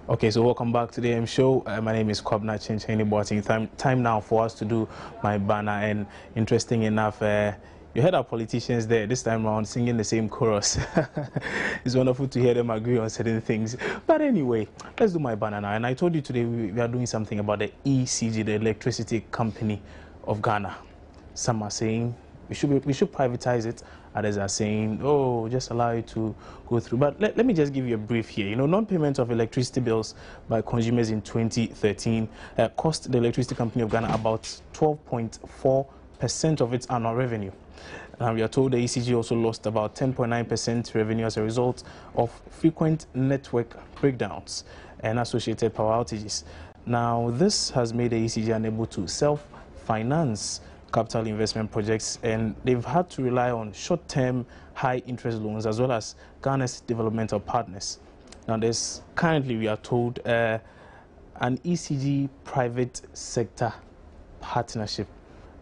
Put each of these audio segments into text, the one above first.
Okay, so welcome back to the AM show. My name is Kwabna Chencheni Boating. Time now for us to do my banner, and interesting enough, you heard our politicians there this time around singing the same chorus. It's wonderful to hear them agree on certain things. But anyway, let's do my banner now. And I told you today we are doing something about the ECG, the Electricity Company of Ghana. Some are saying we should privatize it. Others are saying, oh, just allow it to go through. But let me just give you a brief here. You know, non-payment of electricity bills by consumers in 2013 cost the Electricity Company of Ghana about 12.4% of its annual revenue. We are told the ECG also lost about 10.9% revenue as a result of frequent network breakdowns and associated power outages. Now, this has made the ECG unable to self-finance capital investment projects, and they've had to rely on short-term high-interest loans as well as Ghana's developmental partners. Now, there's currently, we are told, an ECG private sector partnership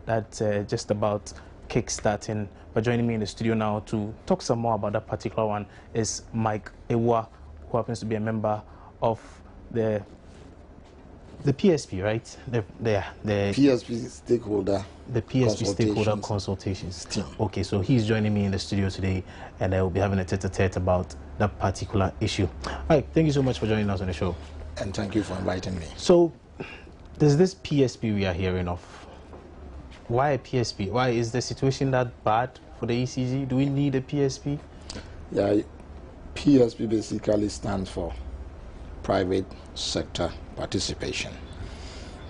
that's just about kickstarting. But joining me in the studio now to talk some more about that particular one is Mike Ewa, who happens to be a member of the PSP, right? The PSP stakeholder. The PSP stakeholder consultations team. Okay, so he's joining me in the studio today, and I will be having a tete-a-tete about that particular issue. All right, thank you so much for joining us on the show. And thank you for inviting me. So, there's this PSP we are hearing of. Why a PSP? Why is the situation that bad for the ECG? Do we need a PSP? Yeah, PSP basically stands for private sector participation.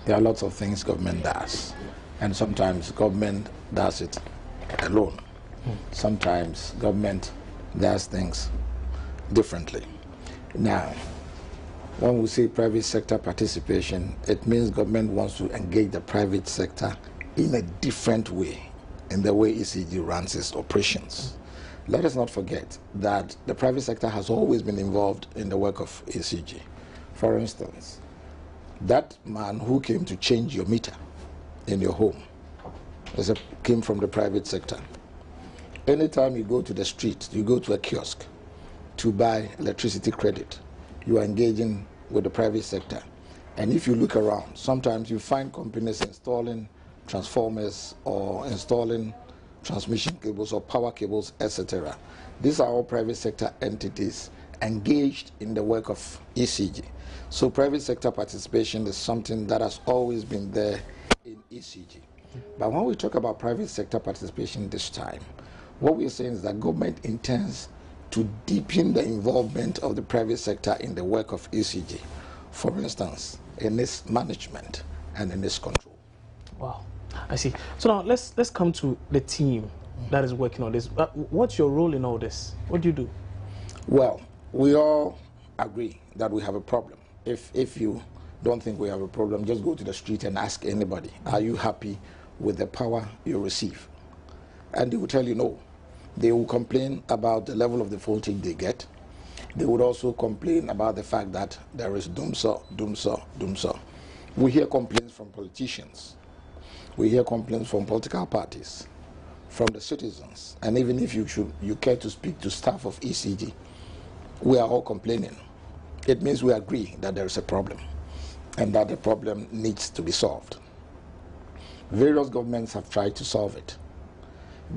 There are lots of things government does, and sometimes government does it alone. Sometimes government does things differently. Now, when we say private sector participation, it means government wants to engage the private sector in a different way, in the way ECG runs its operations. Let us not forget that the private sector has always been involved in the work of ECG. For instance, that man who came to change your meter in your home came from the private sector. Anytime you go to the street, you go to a kiosk to buy electricity credit, you are engaging with the private sector. And if you look around, sometimes you find companies installing transformers or installing transmission cables or power cables, etc. These are all private sector entities engaged in the work of ECG. So private sector participation is something that has always been there in ECG. But when we talk about private sector participation this time, what we're saying is that government intends to deepen the involvement of the private sector in the work of ECG. For instance, in its management and in its control. Wow, I see. So now let's come to the team that is working on this. What's your role in all this? What do you do? Well, we all agree that we have a problem. If you don't think we have a problem, just go to the street and ask anybody, are you happy with the power you receive? And they will tell you no. They will complain about the level of the voltage they get. They would also complain about the fact that there is doomsaw. We hear complaints from politicians. We hear complaints from political parties, from the citizens. And even if you care to speak to staff of ECG, we are all complaining. It means we agree that there is a problem and that the problem needs to be solved. Various governments have tried to solve it,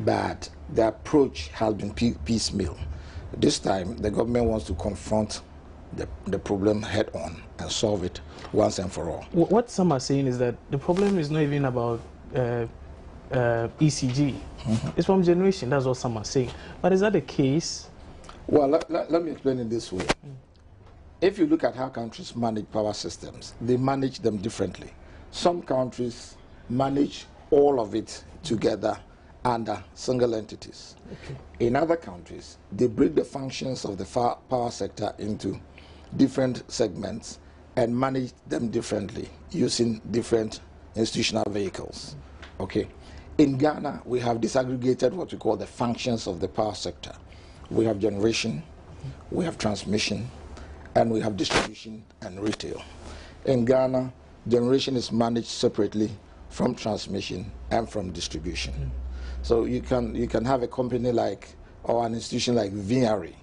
but the approach has been piecemeal. This time, the government wants to confront the problem head on and solve it once and for all. What some are saying is that the problem is not even about ECG. It's from generation. That's what some are saying. But is that the case? Well, let me explain it this way. If you look at how countries manage power systems, they manage them differently. Some countries manage all of it together under single entities. Okay. In other countries, they break the functions of the power sector into different segments and manage them differently using different institutional vehicles. Okay. In Ghana, we have disaggregated what we call the functions of the power sector. We have generation, we have transmission, and we have distribution and retail. In Ghana, generation is managed separately from transmission and from distribution. So you can have a company like, or an institution like VNRE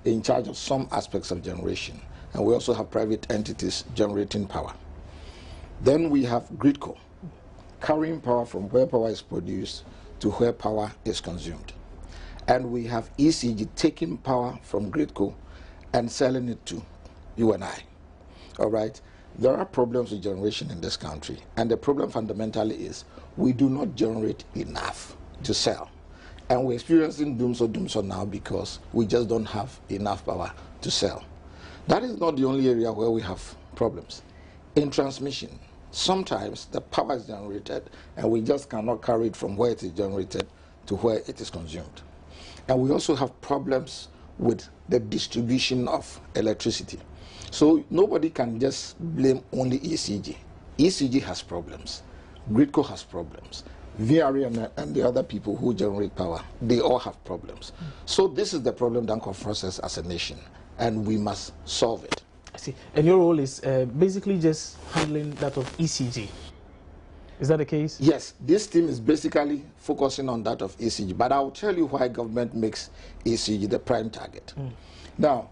in charge of some aspects of generation, and we also have private entities generating power. Then we have GRIDCO, carrying power from where power is produced to where power is consumed. And we have ECG taking power from GRIDCO and selling it to you and I. All right? There are problems with generation in this country, and the problem fundamentally is we do not generate enough to sell. And we're experiencing doomsday now because we just don't have enough power to sell. That is not the only area where we have problems. In transmission, sometimes the power is generated and we just cannot carry it from where it is generated to where it is consumed. And we also have problems with the distribution of electricity. So nobody can just blame only ECG. ECG has problems. GRIDCO has problems. VRA and the other people who generate power, they all have problems. So this is the problem that confronts us as a nation, and we must solve it. I see. And your role is basically just handling that of ECG. Is that the case? Yes, this team is basically focusing on that of ECG, but I'll tell you why government makes ECG the prime target. Now,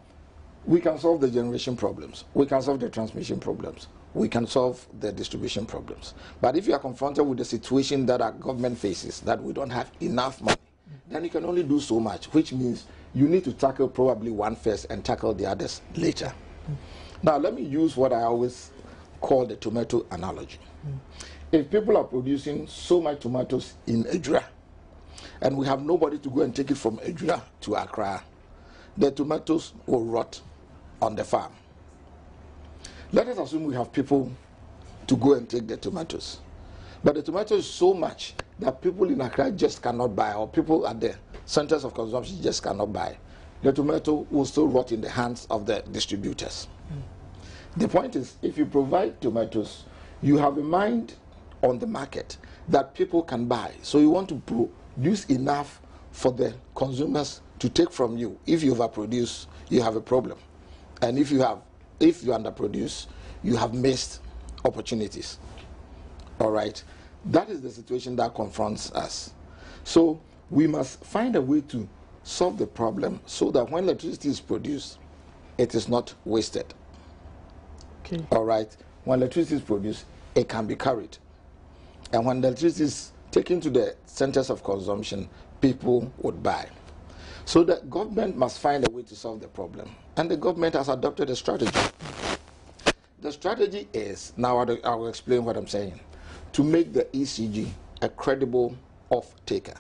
we can solve the generation problems. We can solve the transmission problems. We can solve the distribution problems. But if you are confronted with the situation that our government faces, that we don't have enough money, then you can only do so much, which means you need to tackle probably one first and tackle the others later. Now, let me use what I always call the tomato analogy. If people are producing so much tomatoes in Ejura, and we have nobody to go and take it from Ejura to Accra, the tomatoes will rot on the farm. Let us assume we have people to go and take the tomatoes. But the tomatoes is so much that people in Accra just cannot buy, or people at the centers of consumption just cannot buy. The tomato will still rot in the hands of the distributors. The point is, if you provide tomatoes, you have a mind on the market that people can buy. So you want to produce enough for the consumers to take from you. If you overproduce, you have a problem. And if you underproduce, you have missed opportunities. All right? That is the situation that confronts us. So we must find a way to solve the problem so that when electricity is produced, it is not wasted. Okay. All right? When electricity is produced, it can be carried. And when electricity is taken to the centers of consumption, people would buy. So the government must find a way to solve the problem. And the government has adopted a strategy. The strategy is, now I will explain what I'm saying, to make the ECG a credible off-taker,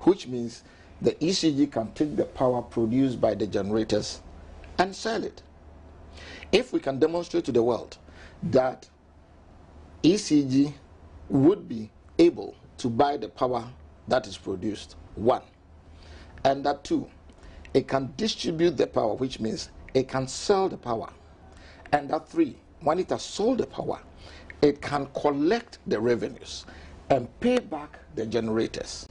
which means the ECG can take the power produced by the generators and sell it. If we can demonstrate to the world that ECG would be able to buy the power that is produced, one, and that two, it can distribute the power, which means it can sell the power, and that three, when it has sold the power, it can collect the revenues and pay back the generators.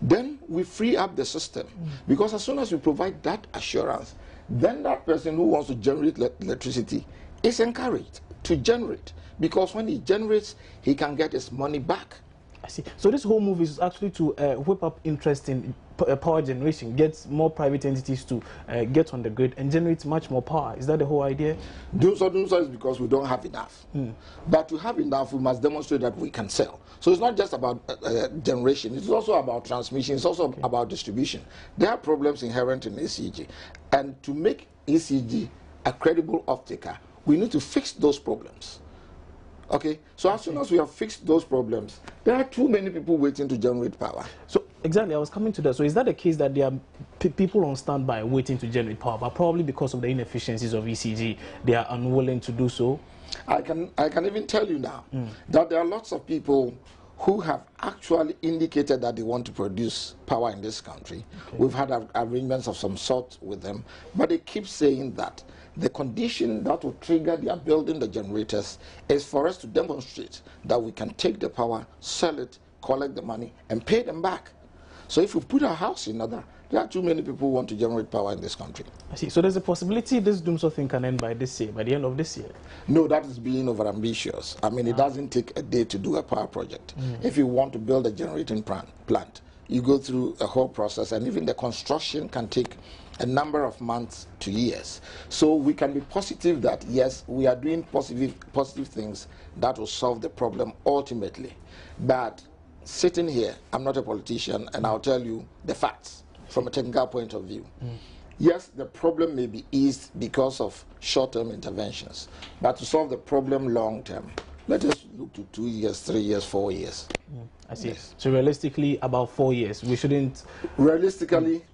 Then we free up the system, because as soon as we provide that assurance, then that person who wants to generate electricity is encouraged to generate, because when he generates, he can get his money back. I see. So this whole move is actually to whip up interest in power generation, get more private entities to get on the grid and generate much more power. Is that the whole idea? Doomsday is because we don't have enough. But to have enough, we must demonstrate that we can sell. So it's not just about generation. It's also about transmission. It's also about distribution. There are problems inherent in ECG. And to make ECG a credible off-taker, we need to fix those problems. Okay, so as soon as we have fixed those problems, there are too many people waiting to generate power. So exactly, I was coming to that. So is that the case that there are people on standby waiting to generate power, but probably because of the inefficiencies of ECG, they are unwilling to do so? I can even tell you now that there are lots of people who have actually indicated that they want to produce power in this country. Okay. We've had arrangements of some sort with them, but they keep saying that the condition that will trigger their building the generators is for us to demonstrate that we can take the power, sell it, collect the money, and pay them back. So if we put our house in order, there are too many people who want to generate power in this country. I see. So there's a possibility this doomsday thing can end by this year, by the end of this year? No, that is being overambitious. I mean, it doesn't take a day to do a power project. If you want to build a generating plant, you go through a whole process, and even the construction can take a number of months to years. So we can be positive that, yes, we are doing positive things that will solve the problem ultimately. But sitting here, I'm not a politician, and I'll tell you the facts from a technical point of view. Yes, the problem may be eased because of short-term interventions, but to solve the problem long-term, let us look to 2 years, 3 years, 4 years. I see. Yes. So realistically, about 4 years. We shouldn't... Realistically,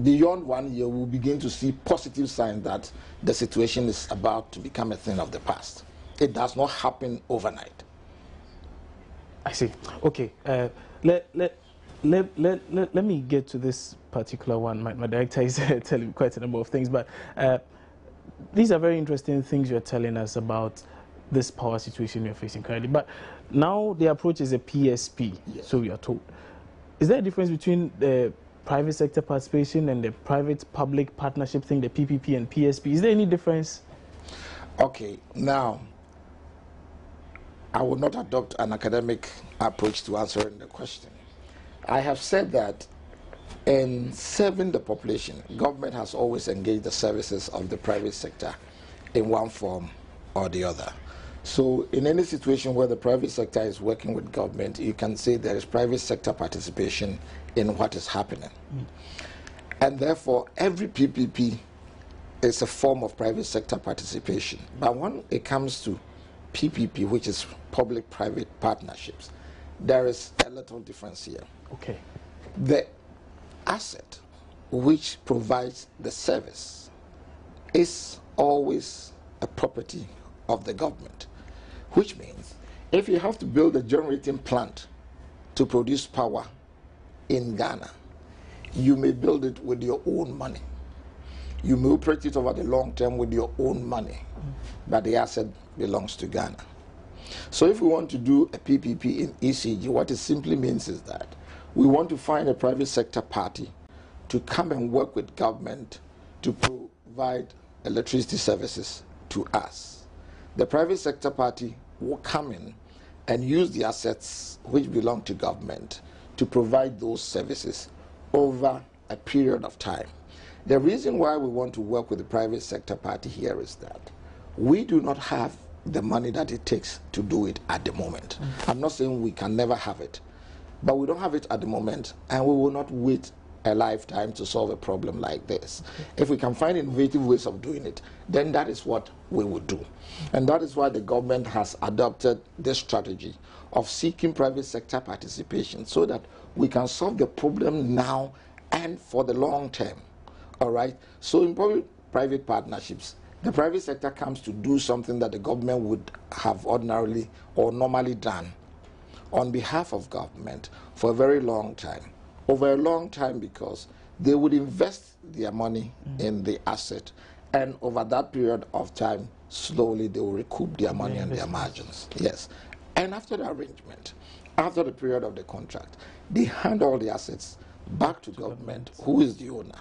beyond 1 year, we'll begin to see positive signs that the situation is about to become a thing of the past. It does not happen overnight. I see. Okay. Let me get to this particular one. My director is telling me quite a number of things, but these are very interesting things you're telling us about this power situation we're facing currently. But now the approach is a PSP, yes. So we are told. Is there a difference between the private sector participation and the private-public partnership thing, the PPP and PSP? Is there any difference? Okay, now, I will not adopt an academic approach to answering the question. I have said that in serving the population, government has always engaged the services of the private sector in one form or the other. So in any situation where the private sector is working with government, you can say there is private sector participation in what is happening. And therefore, every PPP is a form of private sector participation. But when it comes to PPP, which is public-private partnerships, there is a little difference here. Okay. The asset which provides the service is always a property of the government, which means if you have to build a generating plant to produce power in Ghana, you may build it with your own money. You may operate it over the long term with your own money, but the asset belongs to Ghana. So if we want to do a PPP in ECG, what it simply means is that we want to find a private sector party to come and work with government to provide electricity services to us. The private sector party will come in and use the assets which belong to government to provide those services over a period of time. The reason why we want to work with the private sector party here is that we do not have the money that it takes to do it at the moment. I'm not saying we can never have it, but we don't have it at the moment, and we will not wait a lifetime to solve a problem like this. If we can find innovative ways of doing it, then that is what we will do. And that is why the government has adopted this strategy of seeking private sector participation so that we can solve the problem now and for the long term. All right? So in public-private partnerships, the private sector comes to do something that the government would have ordinarily or normally done on behalf of government for a very long time. Over a long time, because they would invest their money in the asset, and over that period of time, slowly they will recoup their money and their margins. Yes. And after the arrangement, after the period of the contract, they hand all the assets back to government, who is the owner,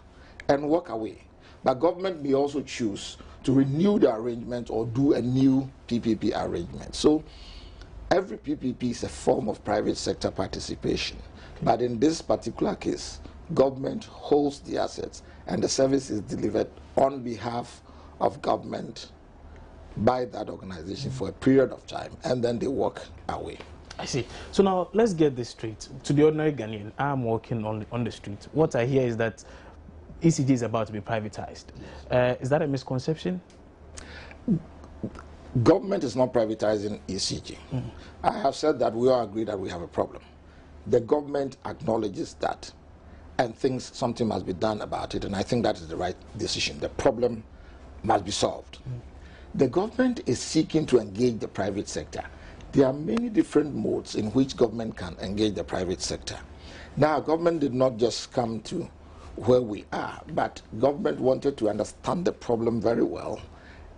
and walk away. But government may also choose to renew the arrangement or do a new PPP arrangement. So every PPP is a form of private sector participation. Okay. But in this particular case, government holds the assets and the service is delivered on behalf of government by that organization for a period of time, and then they walk away. I see. So now let's get this straight. To the ordinary Ghanaian, I'm walking on the street. What I hear is that ECG is about to be privatized. Is that a misconception? Government is not privatizing ECG. I have said that we all agree that we have a problem. The government acknowledges that and thinks something must be done about it, and I think that is the right decision. The problem must be solved. The government is seeking to engage the private sector. There are many different modes in which government can engage the private sector. Now, government did not just come to where we are, but government wanted to understand the problem very well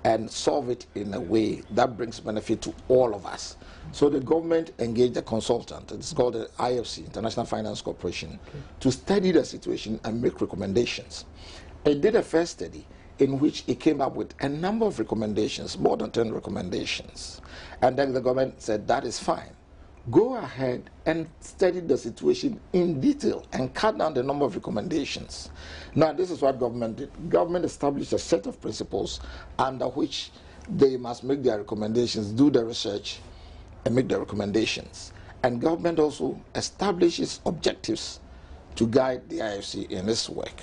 and solve it in a way that brings benefit to all of us. So the government engaged a consultant, it's called the IFC, International Finance Corporation, to study the situation and make recommendations. It did a first study in which it came up with a number of recommendations, more than 10 recommendations. And then the government said, that is fine. go ahead and study the situation in detail and cut down the number of recommendations. Now, this is what government did. Government established a set of principles under which they must make their recommendations, do the research, and make the recommendations. And government also establishes objectives to guide the IFC in its work.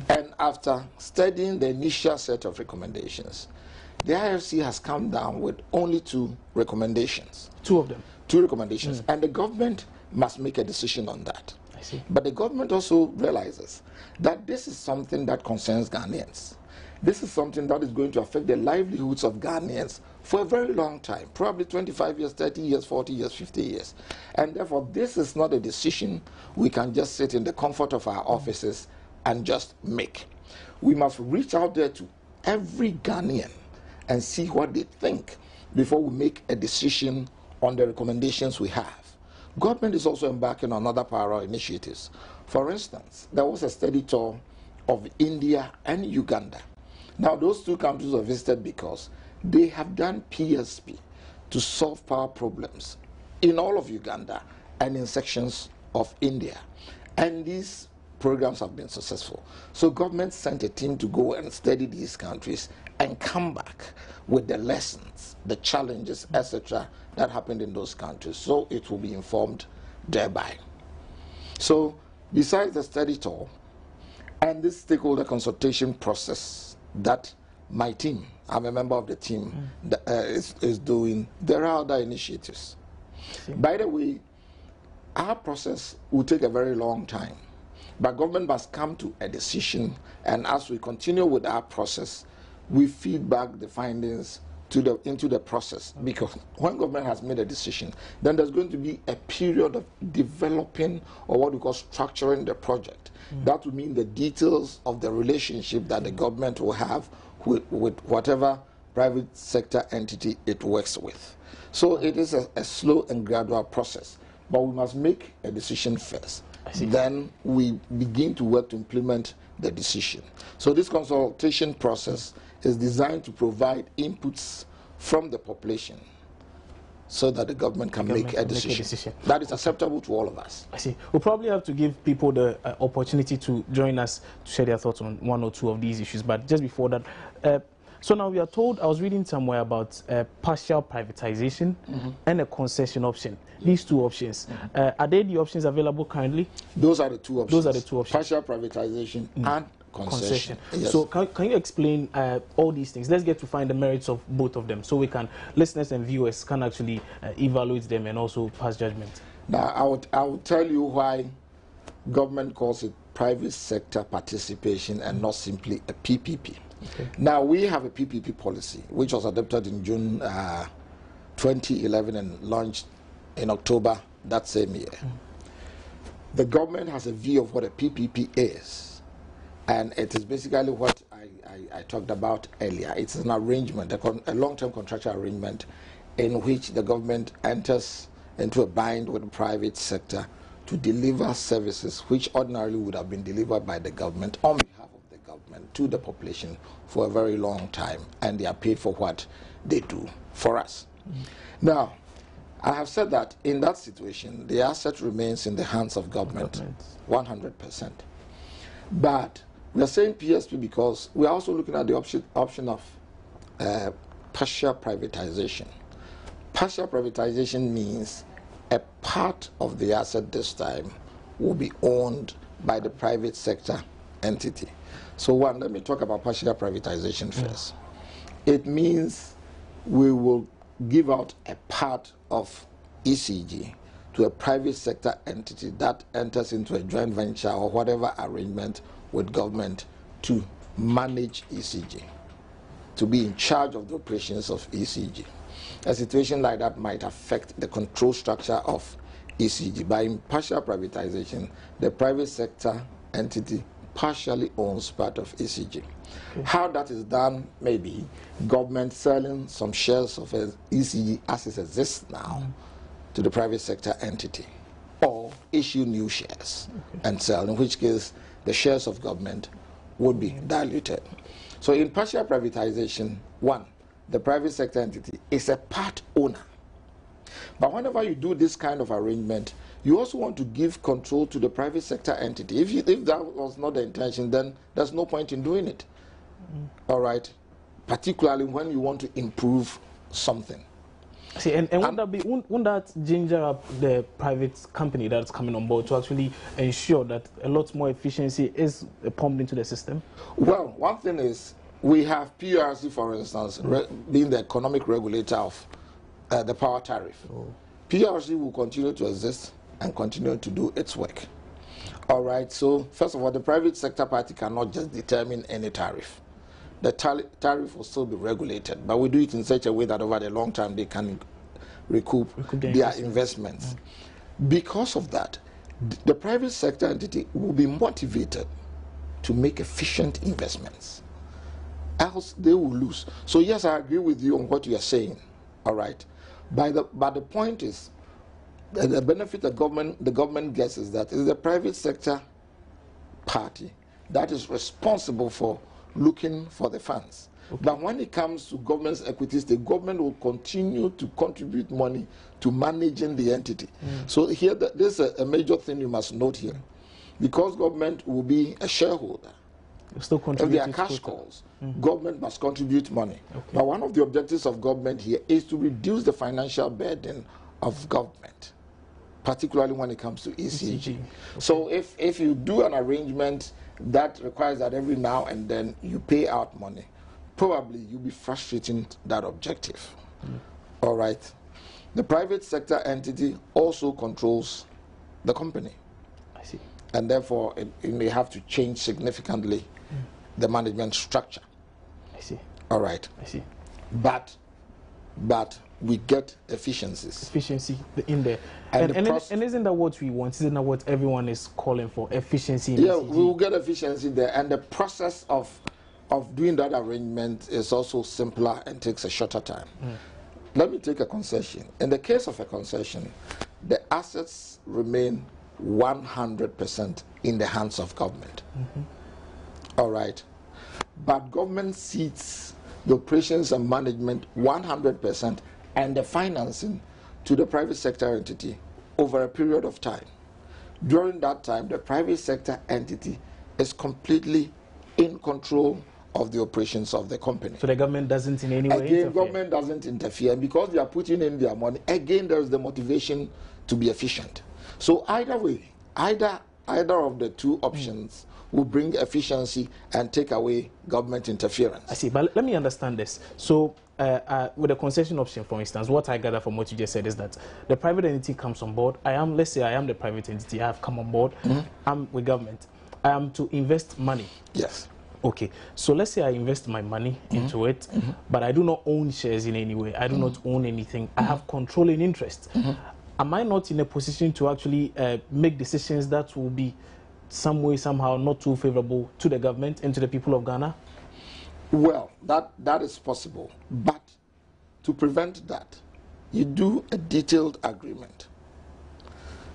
And after studying the initial set of recommendations, the IFC has come down with only 2 recommendations. 2 of them? 2 recommendations. And the government must make a decision on that. I see. But the government also realizes that this is something that concerns Ghanaians. This is something that is going to affect the livelihoods of Ghanaians for a very long time, probably 25 years, 30 years, 40 years, 50 years. And therefore, this is not a decision we can just sit in the comfort of our offices and just make. We must reach out there to every Ghanaian and see what they think before we make a decision on the recommendations we have. Government is also embarking on other parallel initiatives. For instance, there was a study tour of India and Uganda. Now, those 2 countries were visited because they have done PSP to solve power problems in all of Uganda and in sections of India. And these programs have been successful. So government sent a team to go and study these countries and come back with the lessons, the challenges, etc., that happened in those countries. So it will be informed thereby. So besides the study tour and this stakeholder consultation process that my team, I'm a member of the team, that, is doing, there are other initiatives. By the way, our process will take a very long time. But government must come to a decision, and as we continue with our process, we feed back the findings into the process. Because when government has made a decision, then there's going to be a period of developing, or what we call structuring the project. That will mean the details of the relationship that the government will have with whatever private sector entity it works with. So it is a slow and gradual process, but we must make a decision first. Then we begin to work to implement the decision. So this consultation process is designed to provide inputs from the population so that the government can make a decision that is acceptable to all of us. I see. We'll probably have to give people the opportunity to join us to share their thoughts on 1 or 2 of these issues. But just before that, so now we are told, I was reading somewhere about partial privatization and a concession option. These 2 options, are they the options available currently? Those are the 2 options. Those are the 2 options. Partial privatization and concession. Yes. So can you explain all these things? Let's get to find the merits of both of them so we can, listeners and viewers can actually evaluate them and also pass judgment. Now, I will tell you why government calls it private sector participation and not simply a PPP. Okay. Now, we have a PPP policy, which was adopted in June 2011 and launched in October that same year. The government has a view of what a PPP is, and it is basically what I talked about earlier. It's an arrangement, a long-term contractual arrangement in which the government enters into a bind with the private sector to deliver services which ordinarily would have been delivered by the government on behalf of the government to the population for a very long time, and they are paid for what they do for us. Now, I have said that in that situation, the asset remains in the hands of government, 100%. But we are saying PSP because we are also looking at the option of partial privatization. Partial privatization means a part of the asset this time will be owned by the private sector entity. So let me talk about partial privatization first. It means we will give out a part of ECG to a private sector entity that enters into a joint venture or whatever arrangement with government to manage ECG, to be in charge of the operations of ECG. A situation like that might affect the control structure of ECG. By partial privatization, the private sector entity partially owns part of ECG. How that is done, maybe government selling some shares of ECG as it exists now to the private sector entity, or issue new shares and sell, in which case the shares of government would be diluted. So in partial privatization, the private sector entity is a part owner. But whenever you do this kind of arrangement, you also want to give control to the private sector entity. If that was not the intention, then there's no point in doing it. All right? Particularly when you want to improve something. See, and won't that ginger up the private company that's coming on board to actually ensure that a lot more efficiency is pumped into the system? Well, one thing is, we have PURC, for instance, being the economic regulator of the power tariff. PURC will continue to exist and continue to do its work. All right, so first of all, the private sector party cannot just determine any tariff. The tariff will still be regulated, but we do it in such a way that over the long term they can recoup their investments. Because of that, the private sector entity will be motivated to make efficient investments. Else they will lose. So yes, I agree with you on what you are saying. All right, but the point is, the benefit the government gets is that it's the private sector party that is responsible for looking for the funds. But when it comes to government's equities, the government will continue to contribute money to managing the entity. So here, there's a major thing you must note here. Because government will be a shareholder, if there are cash calls, government must contribute money. But one of the objectives of government here is to reduce the financial burden of government, particularly when it comes to ECG. So if you do an arrangement that requires that every now and then you pay out money, probably you'll be frustrating that objective. All right. The private sector entity also controls the company. I see. And therefore, it may have to change significantly the management structure. I see. All right. I see. But we get efficiencies. Efficiency in there. And isn't that what we want? Isn't that what everyone is calling for? Efficiency in yeah, ECG? we will get efficiency there. And the process of doing that arrangement is also simpler and takes a shorter time. Let me take a concession. In the case of a concession, the assets remain 100% in the hands of government. All right. But government cedes the operations and management 100% and the financing to the private sector entity over a period of time. During that time, the private sector entity is completely in control of the operations of the company. So the government doesn't in any way interfere? Again, government doesn't interfere, because they are putting in their money. Again, there is the motivation to be efficient. So either way, either of the two options will bring efficiency and take away government interference. I see, but let me understand this. So with the concession option, for instance, what I gather from what you just said is that the private entity comes on board. Let's say I am the private entity, I have come on board, I'm with government. I am to invest money. Yes. Okay, so let's say I invest my money into it, but I do not own shares in any way. I do not own anything. I have controlling interest. Am I not in a position to actually make decisions that will be some way, somehow not too favorable to the government and to the people of Ghana? Well, that is possible. But to prevent that, you do a detailed agreement.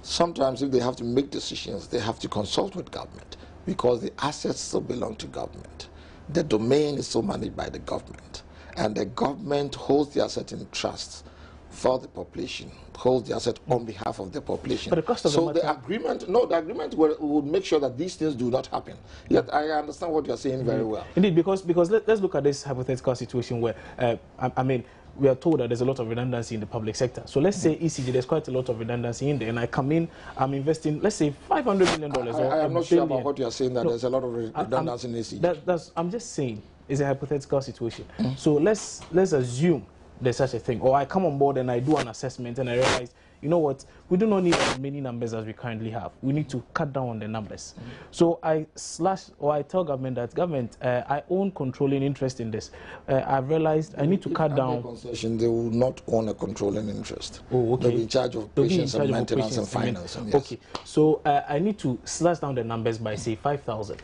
Sometimes if they have to make decisions, they have to consult with government, because the assets still belong to government. The domain is still managed by the government, and the government holds the asset in trust for the population, holds the asset on behalf of the population. But the cost of the agreement would make sure that these things do not happen. Yet I understand what you're saying very well. Indeed, because let's look at this hypothetical situation where, I mean, we are told that there's a lot of redundancy in the public sector. So let's say ECG, there's quite a lot of redundancy in there, and I come in, I'm investing, let's say, $500 million. I am not sure about what you're saying, that there's a lot of redundancy in ECG. I'm just saying, it's a hypothetical situation. So let's assume there's such a thing. Or I come on board and I do an assessment and I realize, you know what, we do not need as many numbers as we currently have. We need to cut down on the numbers. So I tell government that, government, I own controlling interest in this. I've realized I need to cut down. Concession, they will not own a controlling interest. Oh, okay. They'll be in charge of operations and maintenance and finance. Yes. Okay, so I need to slash down the numbers by, say, 5,000.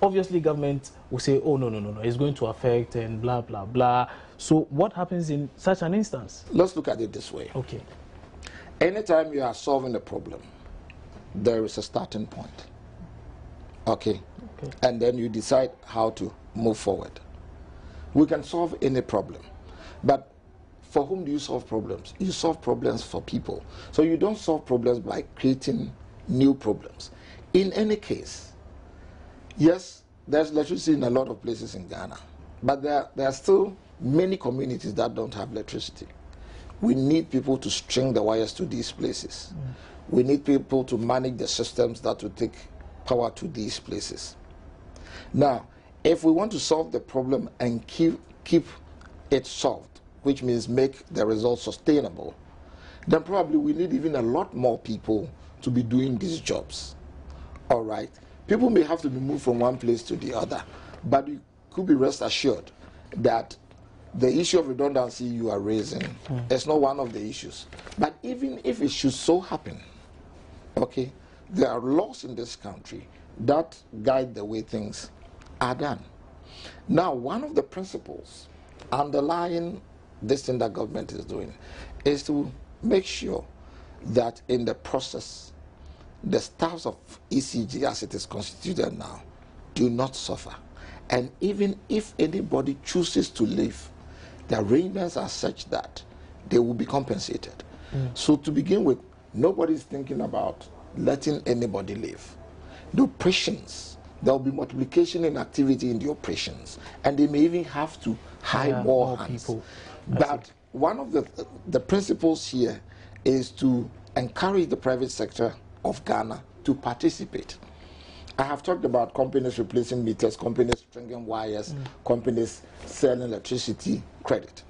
Obviously, government will say, oh, no, it's going to affect and blah, blah, blah. So what happens in such an instance? Let's look at it this way. Okay. Anytime you are solving a problem, there is a starting point. Okay? And then you decide how to move forward. We can solve any problem. But for whom do you solve problems? You solve problems for people. So you don't solve problems by creating new problems. In any case, yes, there's electricity in a lot of places in Ghana, but there are still many communities that don't have electricity. We need people to string the wires to these places. We need people to manage the systems that will take power to these places. Now, if we want to solve the problem and keep it solved, which means make the results sustainable, then probably we need even a lot more people to be doing these jobs. All right? People may have to be moved from one place to the other, but you could be rest assured that the issue of redundancy you are raising is not one of the issues. But even if it should so happen, okay, there are laws in this country that guide the way things are done. Now, one of the principles underlying this thing that government is doing is to make sure that in the process, the staffs of ECG as it is constituted now do not suffer. And even if anybody chooses to leave, the arrangements are such that they will be compensated. So to begin with, nobody is thinking about letting anybody leave. The operations, there will be multiplication in activity in the operations, and they may even have to hire more hands. People. But one of the principles here is to encourage the private sector of Ghana to participate. I have talked about companies replacing meters, companies stringing wires, companies selling electricity credit.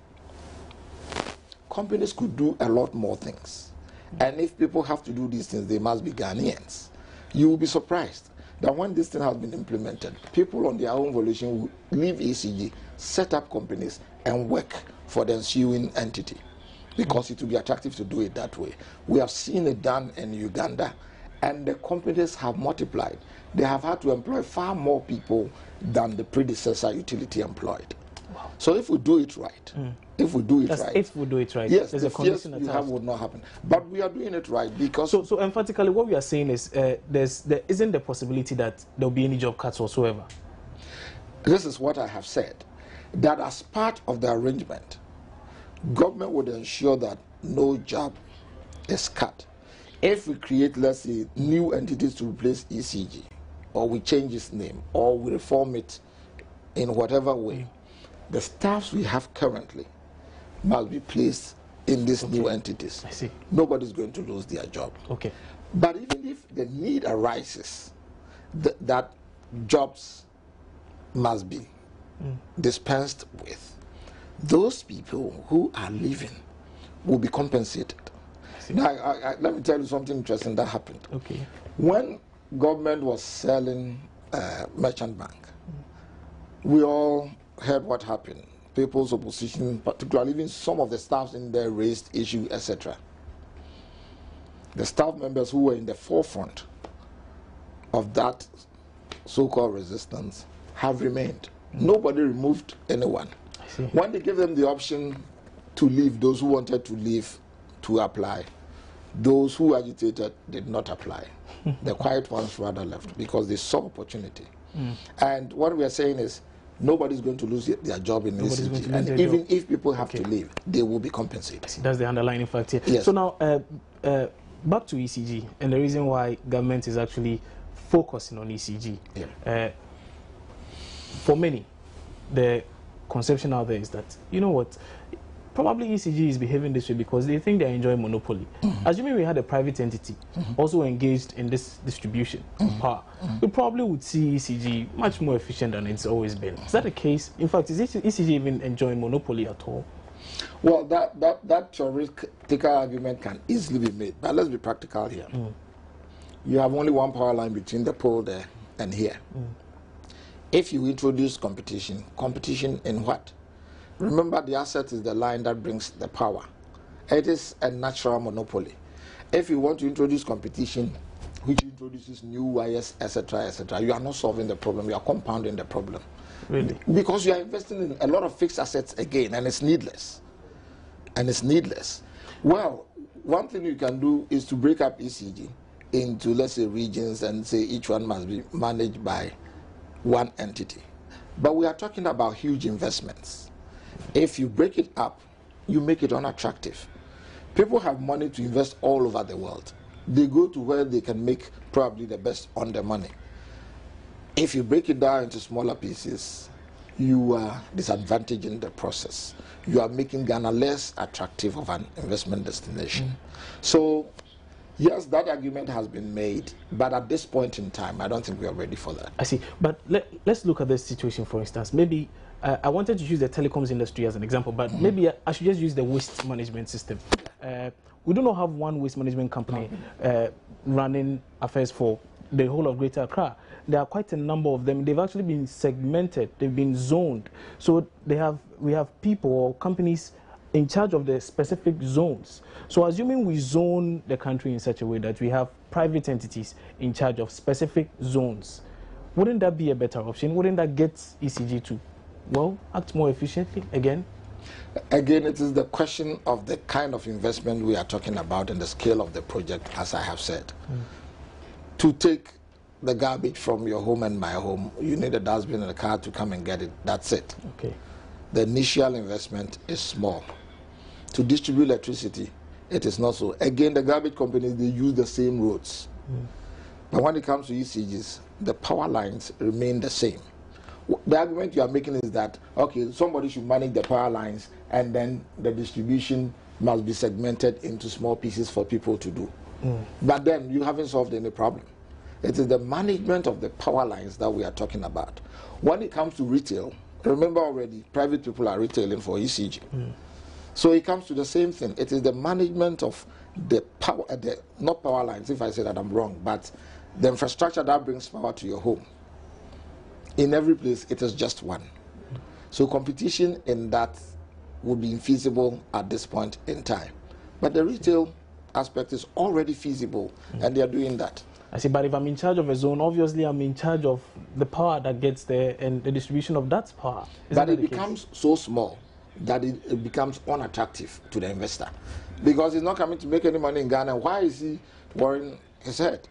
Companies could do a lot more things. And if people have to do these things, they must be Ghanaians. You will be surprised that when this thing has been implemented, people on their own volition will leave ECG, set up companies, and work for the ensuing entity, because it will be attractive to do it that way. We have seen it done in Uganda, and the companies have multiplied. They have had to employ far more people than the predecessor utility employed. Wow. So if we do it right, if we do it right, yes, the fears we have would not happen. But we are doing it right because... So emphatically, what we are saying is there isn't the possibility that there will be any job cuts whatsoever. This is what I have said, that as part of the arrangement, government would ensure that no job is cut. If we create, let's say, new entities to replace ECG, or we change its name, or we reform it in whatever way, the staffs we have currently must be placed in these new entities. I see. Nobody's going to lose their job. Okay. But even if the need arises, that jobs must be dispensed with, those people who are leaving will be compensated. Now, let me tell you something interesting that happened. Okay. When government was selling Merchant Bank, we all heard what happened. People's opposition, particularly even some of the staffs in there, raised issues, etc. The staff members who were in the forefront of that so-called resistance have remained. Nobody removed anyone. I see. When they gave them the option to leave, those who wanted to leave to apply, those who agitated did not apply. The quiet ones rather left because they saw opportunity. And what we are saying is nobody's going to lose their job in ECG. And even if people have to leave, they will be compensated. That's the underlying fact here. Yes. So now, back to ECG and the reason why government is actually focusing on ECG. Yeah. For many, the conception out there is that, you know what, probably ECG is behaving this way because they think they're enjoying monopoly. Assuming we had a private entity also engaged in this distribution of power, we probably would see ECG much more efficient than it's always been. Is that the case? In fact, is ECG even enjoying monopoly at all? Well, that theoretical argument can easily be made, but let's be practical here. You have only one power line between the pole there and here. If you introduce competition in what? Remember, the asset is the line that brings the power. It is a natural monopoly. If you want to introduce competition, which introduces new wires, etc., you are not solving the problem, you are compounding the problem. Really? Because you are investing in a lot of fixed assets again, and it's needless. Well, one thing you can do is to break up ECG into, let's say, regions and say each one must be managed by one entity. But we are talking about huge investments. If you break it up you make it unattractive. People have money to invest all over the world. They go to where they can make probably the best on their money. If you break it down into smaller pieces, you are disadvantaging the process. You are making Ghana less attractive of an investment destination. So, yes, that argument has been made, but at this point in time, I don't think we are ready for that. I see. But let's look at this situation, for instance. Maybe I wanted to use the telecoms industry as an example, but maybe I should just use the waste management system. We do not have one waste management company running affairs for the whole of Greater Accra. There are quite a number of them. They've actually been segmented. They've been zoned. So we have people or companies in charge of the specific zones. So assuming we zone the country in such a way that we have private entities in charge of specific zones, wouldn't that be a better option? Wouldn't that get ECG to, well, act more efficiently again? Again, it is the question of the kind of investment we are talking about and the scale of the project, as I have said. To take the garbage from your home and my home, you need a dustbin and a car to come and get it. That's it. Okay. The initial investment is small. To distribute electricity, it is not so. Again, the garbage companies, they use the same roads. But when it comes to ECGs, the power lines remain the same. The argument you are making is that, okay, somebody should manage the power lines and then the distribution must be segmented into small pieces for people to do. But then you haven't solved any problem. It is the management of the power lines that we are talking about. When it comes to retail, remember already, private people are retailing for ECG. So it comes to the same thing. It is the management of the power, not power lines, if I say that I'm wrong, but the infrastructure that brings power to your home. In every place, it is just one. So competition in that would be infeasible at this point in time. But the retail aspect is already feasible, and they are doing that. I see, but if I'm in charge of a zone, obviously I'm in charge of the power that gets there and the distribution of that power. But it becomes so small that it becomes unattractive to the investor. Because he's not coming to make any money in Ghana. Why is he worrying his head?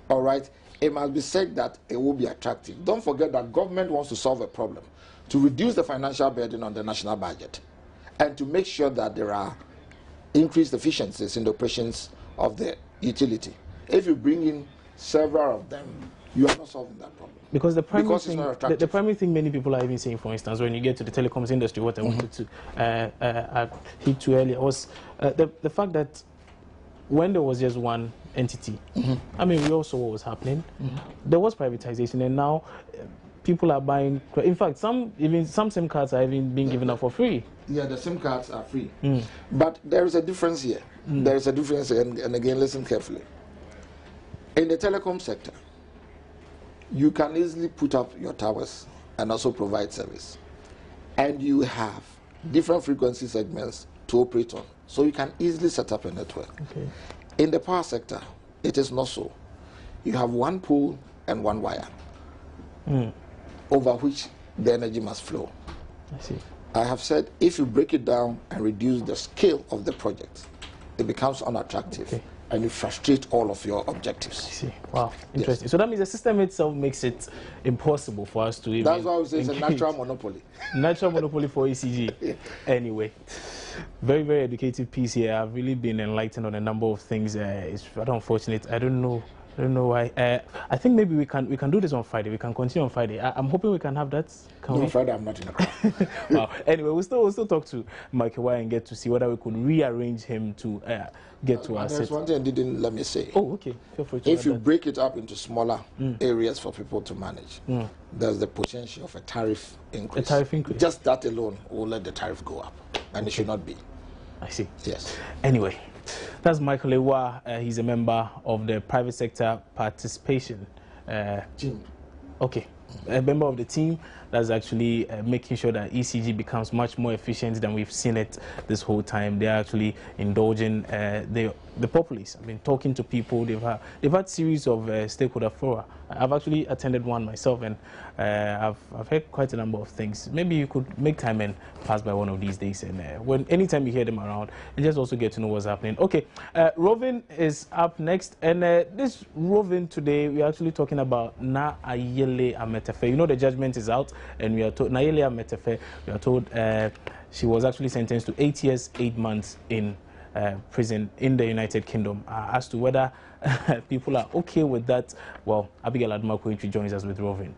All right? It must be said that it will be attractive. Don't forget that government wants to solve a problem, to reduce the financial burden on the national budget, and to make sure that there are increased efficiencies in the operations of the utility. If you bring in several of them, you are not solving that problem. Because the primary thing many people are even saying, for instance, when you get to the telecoms industry, what I wanted to hit to earlier was the fact that when there was just one entity, I mean, we all saw what was happening. There was privatization, and now people are buying. In fact, some SIM cards are even being given out for free. Yeah, the SIM cards are free. But there is a difference here. There is a difference, and again, listen carefully. In the telecom sector, you can easily put up your towers and also provide service. And you have different frequency segments to operate on. So you can easily set up a network. Okay. In the power sector, it is not so. You have one pole and one wire over which the energy must flow. I see. I have said if you break it down and reduce the scale of the project, it becomes unattractive. Okay. And you frustrate all of your objectives. I see. Wow, interesting. Yes. So that means the system itself makes it impossible for us to even. That's why we say it's a natural monopoly. Natural monopoly for ECG. Yeah. Anyway, very, very educative piece here. I've really been enlightened on a number of things. It's rather unfortunate. I don't know why. I think maybe we can do this on Friday. We can continue on Friday. I'm hoping we can have that. On Friday I'm not in the car. Wow. Anyway, we'll still talk to Mike Ewa and get to see whether we could rearrange him to get to our set. There's one thing I didn't let me say. Oh, okay. Feel free to if you break it up into smaller areas for people to manage, there's the potential of a tariff increase. A tariff increase. Just that alone will let the tariff go up, and it should not be. I see. Yes. Anyway. That's Michael Ewa. He's a member of the private sector participation team. Okay, a member of the team that's actually making sure that ECG becomes much more efficient than we've seen it this whole time. They're actually indulging the populace. I've been talking to people. They've had series of stakeholder fora. I've actually attended one myself, and I've heard quite a number of things. Maybe you could make time and pass by one of these days, and anytime you hear them around, you just also get to know what's happening. Okay, Rovin is up next, and this Rovin today we're actually talking about Na Ayele Amet. Metefe. You know the judgment is out, and we are told Nayeli Metefe, we are told she was actually sentenced to 8 years, 8 months in prison in the United Kingdom. As to whether people are okay with that, well, Abigail Adumakoichi joins us with Rovin.